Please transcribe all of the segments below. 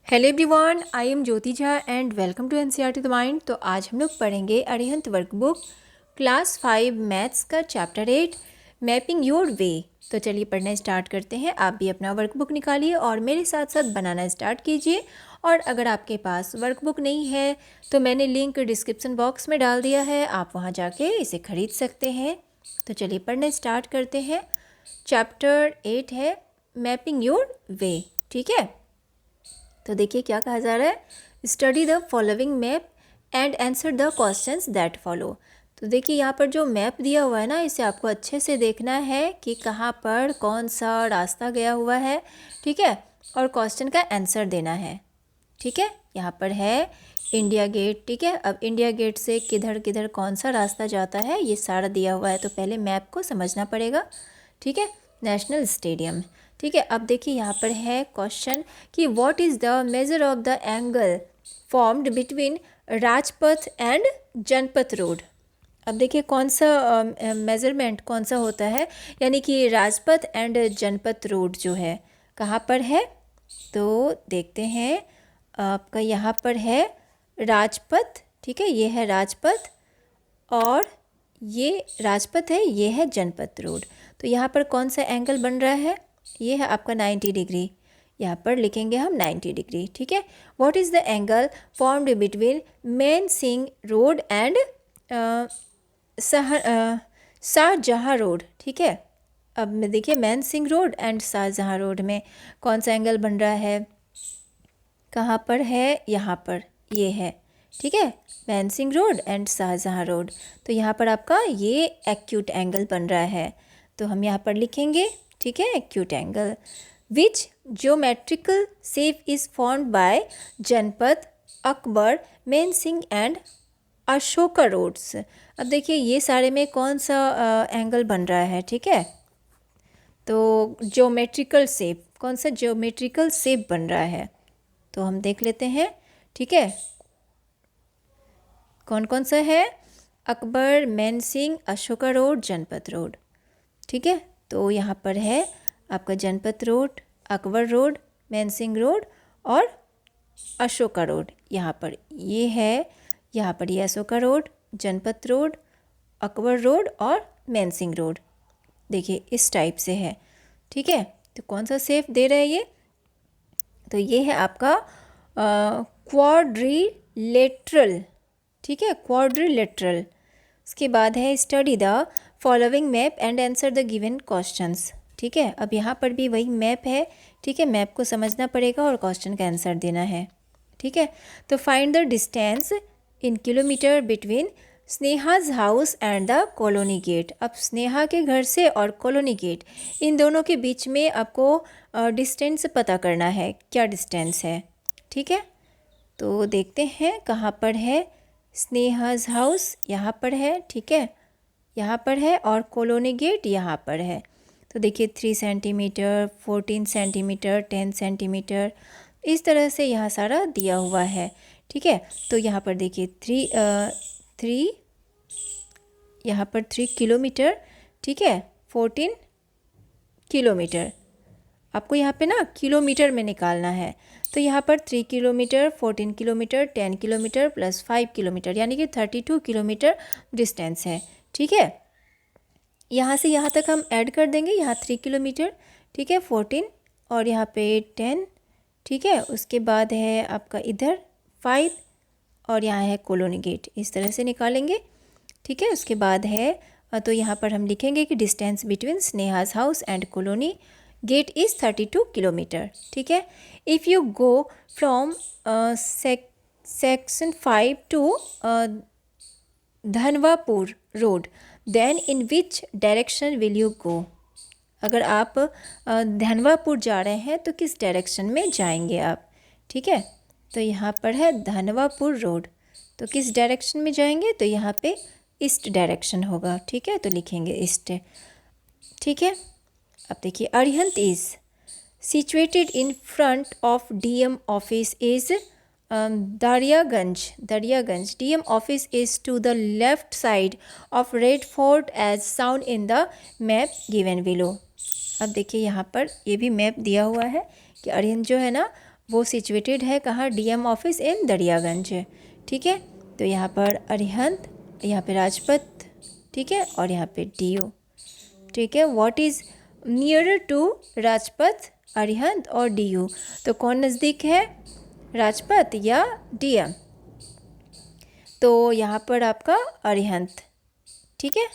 Hello everyone, I am Jyoti Jha and welcome to NCERT the mind. तो आज हम लोग पढ़ेंगे अरिहंत वर्कबुक क्लास 5 मैथ्स का चैप्टर 8 मैपिंग योर वे। तो चलिए पढ़ना स्टार्ट करते हैं। आप भी अपना वर्कबुक निकालिए और मेरे साथ साथ बनाना स्टार्ट कीजिए। और अगर आपके पास वर्कबुक नहीं है तो मैंने लिंक डिस्क्रिप्शन बॉक्स में डाल दिया है, आप वहाँ जाके इसे ख़रीद सकते हैं। तो चलिए पढ़ना स्टार्ट करते हैं। चैप्टर 8 है मैपिंग योर वे। ठीक है, तो देखिए क्या कहा जा रहा है, study the following map and answer the questions that follow. तो देखिए यहाँ पर जो मैप दिया हुआ है ना, इसे आपको अच्छे से देखना है कि कहाँ पर कौन सा रास्ता गया हुआ है। ठीक है, और क्वेश्चन का आंसर देना है। ठीक है, यहाँ पर है इंडिया गेट। ठीक है, अब इंडिया गेट से किधर किधर कौन सा रास्ता जाता है ये सारा दिया हुआ है, तो पहले मैप को समझना पड़ेगा। ठीक है, नेशनल स्टेडियम। ठीक है, अब देखिए यहाँ पर है क्वेश्चन कि what is the measure of the angle formed between Rajpath and Janpath road. अब देखिए कौन सा मेज़रमेंट कौन सा होता है, यानी कि राजपथ एंड जनपथ रोड जो है कहाँ पर है। तो देखते हैं, आपका यहाँ पर है राजपथ। ठीक है, ये है राजपथ और ये राजपथ है, ये है जनपथ रोड। तो यहाँ पर कौन सा एंगल बन रहा है, ये है आपका 90 डिग्री। यहाँ पर लिखेंगे हम 90 डिग्री। ठीक है, what is the angle formed between Man Singh road and Shahjahan road. ठीक है, अब में देखिए Man Singh road and Shahjahan road में कौन सा एंगल बन रहा है, कहाँ पर है, यहाँ पर ये है। ठीक है, Man Singh road and Shahjahan road, तो यहाँ पर आपका ये एक्यूट एंगल बन रहा है, तो हम यहाँ पर लिखेंगे। ठीक है, acute angle. Which geometrical shape is formed by Janpath, Akbar, Man Singh and Ashoka roads. अब देखिए ये सारे में कौन सा एंगल बन रहा है। ठीक है, तो ज्योमेट्रिकल शेप, कौन सा ज्योमेट्रिकल शेप बन रहा है, तो हम देख लेते हैं। ठीक है, कौन कौन सा है, अकबर, मेन सिंह, अशोका रोड, जनपथ रोड। ठीक है, तो यहाँ पर है आपका Janpath road, Akbar road, Man Singh road और अशोका रोड। यहाँ पर ये है, यहाँ पर ये Ashoka road, Janpath road, Akbar road और मेन सिंह रोड। देखिए इस टाइप से है। ठीक है, तो कौन सा शेप दे रहा है ये, तो ये है आपका क्वाड्रिलेटरल। ठीक है, क्वाड्रिलेटरल। उसके बाद है study the following map and answer the given questions. ठीक है, अब यहाँ पर भी वही मैप है। ठीक है, मैप को समझना पड़ेगा और क्वेश्चन का आंसर देना है। ठीक है, तो find the distance in kilometre between Sneha's house and the colony gate. अब स्नेहा के घर से और कॉलोनी गेट, इन दोनों के बीच में आपको डिस्टेंस पता करना है, क्या डिस्टेंस है। ठीक है, तो देखते हैं कहाँ पर है, स्नेहाज हाउस यहाँ पर है। ठीक है, यहाँ पर है और कॉलोनी गेट यहाँ पर है। तो देखिए 3 सेंटीमीटर, 14 सेंटीमीटर, 10 सेंटीमीटर, इस तरह से यहाँ सारा दिया हुआ है। ठीक है, तो यहाँ पर देखिए 3 यहाँ पर 3 किलोमीटर। ठीक है, 14 किलोमीटर, आपको यहाँ पे ना किलोमीटर में निकालना है। तो यहाँ पर 3 kilometre, 14 kilometre, 10 kilometre plus 5 kilometre, यानी कि 32 किलोमीटर डिस्टेंस है। ठीक है, यहाँ से यहाँ तक हम ऐड कर देंगे, यहाँ 3 किलोमीटर, ठीक है, 14 और यहाँ पे 10। ठीक है, उसके बाद है आपका इधर 5 और यहाँ है कॉलोनी गेट, इस तरह से निकालेंगे। ठीक है, उसके बाद है तो यहाँ पर हम लिखेंगे कि distance between Sneha's house and colony gate is 32 kilometre. ठीक है, if you go from section 5 to Dhanwapur road then in which direction will you go. अगर आप धनवापुर जा रहे हैं तो किस डायरेक्शन में जाएंगे आप। ठीक है, तो यहाँ पर है धनवापुर रोड, तो किस डायरेक्शन में जाएंगे, तो यहाँ पे ईस्ट डायरेक्शन होगा। ठीक है, तो लिखेंगे ईस्ट। ठीक है, अब देखिए Arihant is situated in front of DM office is Daryaganj. DM office is to the left side of Red Fort as sound in the map given below. अब देखिए यहाँ पर ये भी मैप दिया हुआ है कि अरिहंत जो है ना वो सिचुएटेड है कहाँ, डीएम ऑफिस इन दरियागंज। ठीक है, तो यहाँ पर अरिहंत, यहाँ पे राजपथ, ठीक है, और यहाँ पे डीयू। ठीक है, what is nearer to Rajpath, Arihant और डीयू? तो कौन नज़दीक है, राजपथ या डीएम? तो यहाँ पर आपका अरिहंत। ठीक है,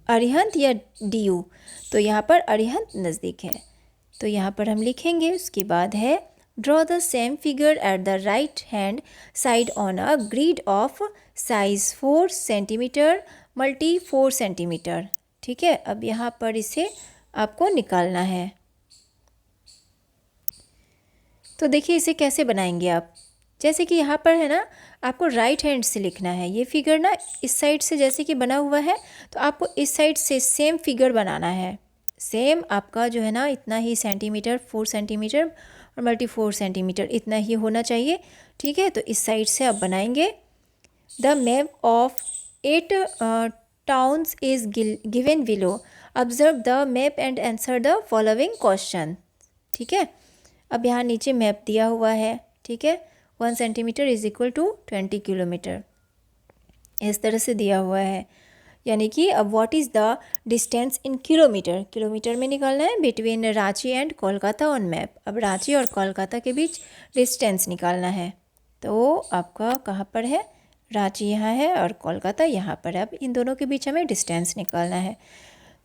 अरिहंत या डीयू, तो यहाँ पर अरिहंत नज़दीक है, तो यहाँ पर हम लिखेंगे। उसके बाद है draw the same figure at the right hand side on a grid of size 4 centimetre multi 4 centimetre. ठीक है, अब यहाँ पर इसे आपको निकालना है। तो देखिए इसे कैसे बनाएंगे आप, जैसे कि यहाँ पर है ना, आपको राइट हैंड से लिखना है। ये फिगर ना इस साइड से जैसे कि बना हुआ है, तो आपको इस साइड से सेम फिगर बनाना है। सेम आपका जो है ना इतना ही सेंटीमीटर, 4 सेंटीमीटर और मल्टी 4 सेंटीमीटर इतना ही होना चाहिए। ठीक है, तो इस साइड से आप बनाएंगे। The map of 8 towns is given below, observe the map and answer the following question. ठीक है, अब यहाँ नीचे मैप दिया हुआ है। ठीक है, 1 centimetre is equal to 20 kilometre, इस तरह से दिया हुआ है। यानी कि अब what is the distance in kilometre, kilometre में निकालना है between Ranchi and Kolkata on map. अब रांची और कोलकाता के बीच डिस्टेंस निकालना है। तो आपका कहाँ पर है, रांची यहाँ है और कोलकाता यहाँ पर है। अब इन दोनों के बीच हमें डिस्टेंस निकालना है।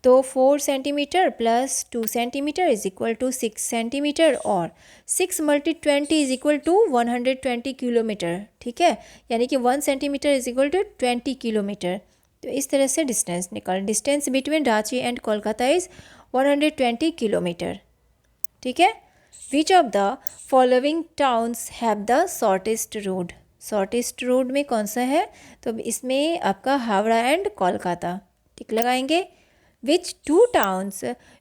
तो 4 centimetre plus 2 centimetre is equal to 6 centimetre, और 6 multi 20 is equal to 120 kilometre. ठीक है, यानी कि 1 centimetre is equal to 20 kilometre. तो इस तरह से डिस्टेंस निकाल, distance between Ranchi and Kolkata is 120 kilometre. ठीक है, which of the following towns have the shortest road, shortest road में कौन सा है, तो इसमें आपका हावड़ा एंड कोलकाता। टिक लगाएंगे। Which 2 towns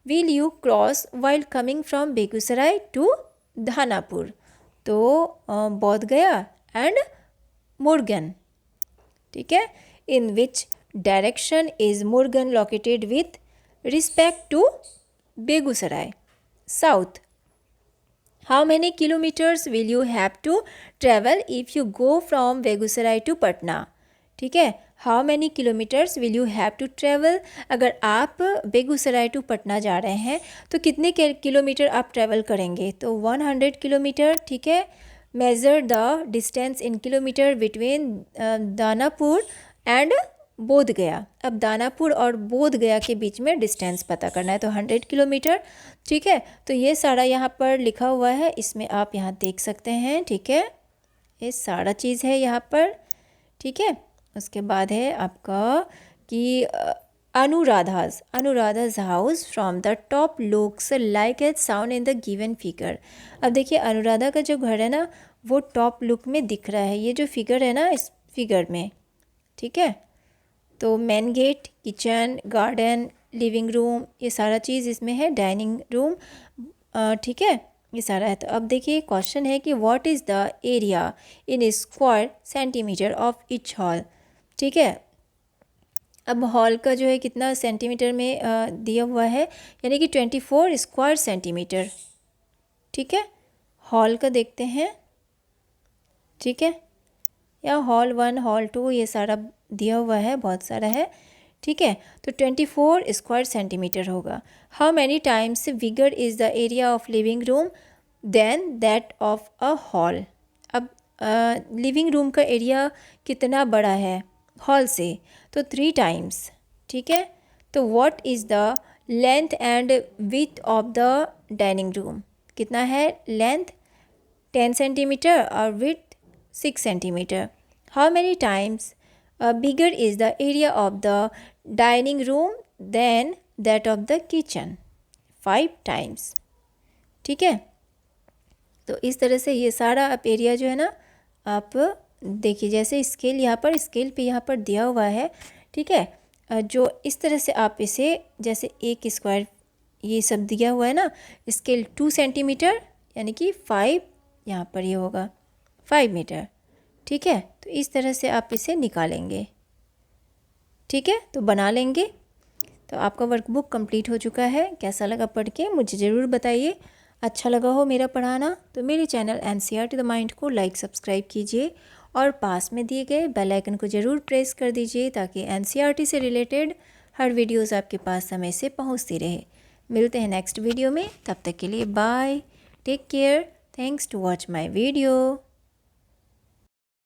will you cross while coming from Begusarai to Dhanapur? तो बोध गया एंड मुर्गन। ठीक है, in which direction is Murugan located with respect to Begusarai? South. How many kilometers will you have to travel if you go from Begusarai to Patna? ठीक है, how many kilometres will you have to travel, अगर आप Begusarai to Patna जा रहे हैं तो कितने kilometre आप ट्रैवल करेंगे, तो 100 किलोमीटर। ठीक है, measure the distance in kilometre between Danapur and बोध गया। अब दानापुर और बोध गया के बीच में डिस्टेंस पता करना है, तो 100 किलोमीटर। ठीक है, तो ये सारा यहाँ पर लिखा हुआ है, इसमें आप यहाँ देख सकते हैं। ठीक है, ये सारा चीज़ है यहाँ पर। ठीक है, उसके बाद है आपका कि Anuradha's house from the top looks like at sound in the given figure. अब देखिए अनुराधा का जो घर है ना वो टॉप लुक में दिख रहा है, ये जो फिगर है ना इस फिगर में। ठीक है, तो main gate, kitchen, garden, living room, ये सारा चीज़ इसमें है, डाइनिंग रूम। ठीक है, ये सारा है। तो अब देखिए क्वेश्चन है कि what is the area in square centimetre of each hall. ठीक है, अब हॉल का जो है कितना सेंटीमीटर में दिया हुआ है, यानी कि 24 स्क्वायर सेंटीमीटर। ठीक है, हॉल का देखते हैं। ठीक है, या हॉल 1, हॉल 2 ये सारा दिया हुआ है, बहुत सारा है। ठीक है, तो 24 स्क्वायर सेंटीमीटर होगा। How many times bigger is the area of living room than that of a hall. अब लिविंग रूम का एरिया कितना बड़ा है हॉल से, तो 3 टाइम्स। ठीक है, तो what is the length and width of the dining room, कितना है लेंथ 10 सेंटीमीटर और width 6 centimetre. How many times bigger is the area of the dining room than that of the kitchen, 5 times. ठीक है, तो इस तरह से ये सारा आप एरिया जो है ना आप देखिए, जैसे स्केल यहाँ पर, स्केल पे यहाँ पर दिया हुआ है। ठीक है, जो इस तरह से आप इसे जैसे 1 स्क्वायर ये सब दिया हुआ है ना, स्केल 2 सेंटीमीटर यानी कि 5 यहाँ पर ये होगा 5 मीटर। ठीक है, तो इस तरह से आप इसे निकालेंगे। ठीक है, तो बना लेंगे। तो आपका वर्कबुक कंप्लीट हो चुका है। कैसा लगा पढ़ के मुझे ज़रूर बताइए। अच्छा लगा हो मेरा पढ़ाना तो मेरे चैनल एनसीईआरटी द माइंड को लाइक सब्सक्राइब कीजिए और पास में दिए गए बेल आइकन को ज़रूर प्रेस कर दीजिए ताकि एनसीईआरटी से रिलेटेड हर वीडियोस आपके पास समय से पहुंचती रहे। मिलते हैं नेक्स्ट वीडियो में, तब तक के लिए bye, take care, thanks to watch my video.